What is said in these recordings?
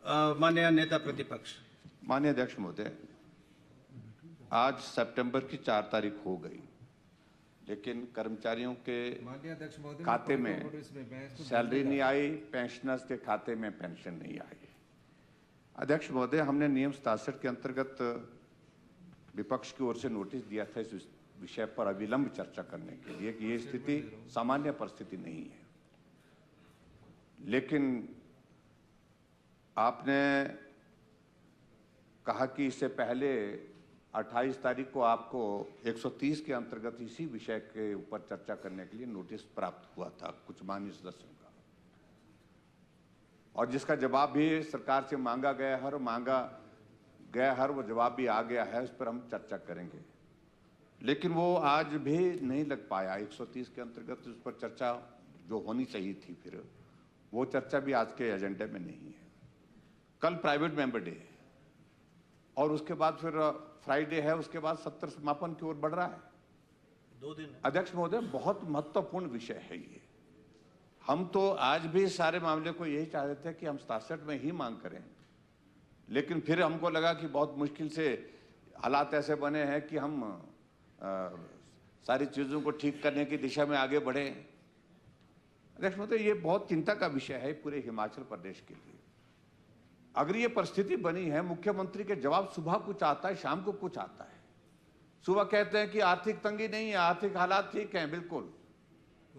माननीय नेता प्रतिपक्ष। माननीय अध्यक्ष महोदय, आज सितंबर की 4 तारीख हो गई, लेकिन कर्मचारियों के खाते में सैलरी नहीं आई, पेंशनर्स के खाते में पेंशन नहीं आई। अध्यक्ष महोदय, हमने नियम 67 के अंतर्गत विपक्ष की ओर से नोटिस दिया था इस विषय पर अविलंब चर्चा करने के लिए कि ये स्थिति सामान्य परिस्थिति नहीं है, लेकिन आपने कहा कि इससे पहले 28 तारीख को आपको 130 के अंतर्गत इसी विषय के ऊपर चर्चा करने के लिए नोटिस प्राप्त हुआ था कुछ माननीय सदस्यों का, और जिसका जवाब भी सरकार से मांगा गया है, वो जवाब भी आ गया है, उस पर हम चर्चा करेंगे। लेकिन वो आज भी नहीं लग पाया 130 के अंतर्गत उस पर चर्चा जो होनी चाहिए थी, फिर वो चर्चा भी आज के एजेंडे में नहीं है। कल प्राइवेट मेंबर डे है और उसके बाद फिर फ्राइडे है, उसके बाद सत्र समापन की ओर बढ़ रहा है, 2 दिन। अध्यक्ष महोदय, बहुत महत्वपूर्ण विषय है ये। हम तो आज भी सारे मामले को यही चाह रहे थे कि हम 67 में ही मांग करें, लेकिन फिर हमको लगा कि बहुत मुश्किल से हालात ऐसे बने हैं कि हम सारी चीजों को ठीक करने की दिशा में आगे बढ़े। अध्यक्ष महोदय, ये बहुत चिंता का विषय है पूरे हिमाचल प्रदेश के लिए। अगर ये परिस्थिति बनी है, मुख्यमंत्री के जवाब सुबह कुछ आता है, शाम को कुछ आता है। सुबह कहते हैं कि आर्थिक तंगी नहीं है, आर्थिक हालात ठीक हैं, बिल्कुल,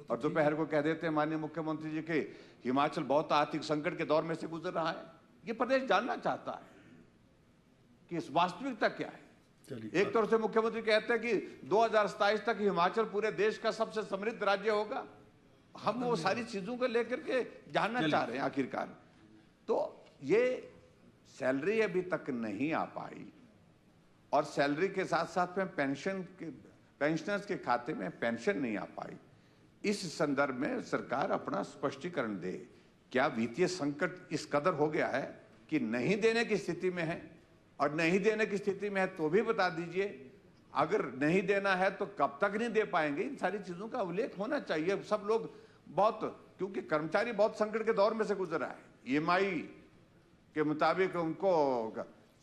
और दोपहर को कह देते हैं माननीय मुख्यमंत्री जी के हिमाचल बहुत आर्थिक संकट के दौर में से गुजर रहा है। ये प्रदेश जानना चाहता है कि इस वास्तविकता क्या है। एक तरफ से मुख्यमंत्री कहते हैं कि 2027 तक हिमाचल पूरे देश का सबसे समृद्ध राज्य होगा। हम वो सारी चीजों को लेकर के जानना चाह रहे हैं आखिरकार। तो ये सैलरी अभी तक नहीं आ पाई, और सैलरी के साथ साथ में पेंशनर्स के खाते में पेंशन नहीं आ पाई। इस संदर्भ में सरकार अपना स्पष्टीकरण दे। क्या वित्तीय संकट इस कदर हो गया है कि नहीं देने की स्थिति में है, और नहीं देने की स्थिति में है तो भी बता दीजिए। अगर नहीं देना है तो कब तक नहीं दे पाएंगे, इन सारी चीजों का उल्लेख होना चाहिए। सब लोग बहुत, क्योंकि कर्मचारी बहुत संकट के दौर में से गुजर रहा है। ईएमआई के मुताबिक उनको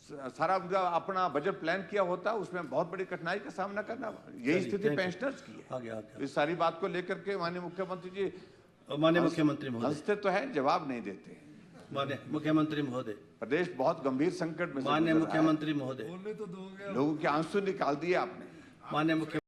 सारा उनका अपना बजट प्लान किया होता, उसमें बहुत बड़ी कठिनाई का सामना करना, यही स्थिति पेंशनर्स की है। इस सारी बात को लेकर के माननीय मुख्यमंत्री जी हंसते तो है, जवाब नहीं देते हैं। माननीय मुख्यमंत्री महोदय, प्रदेश बहुत गंभीर संकट में, माननीय मुख्यमंत्री महोदय, लोगों के आंसू निकाल दिए आपने। माननीय मुख्यमंत्री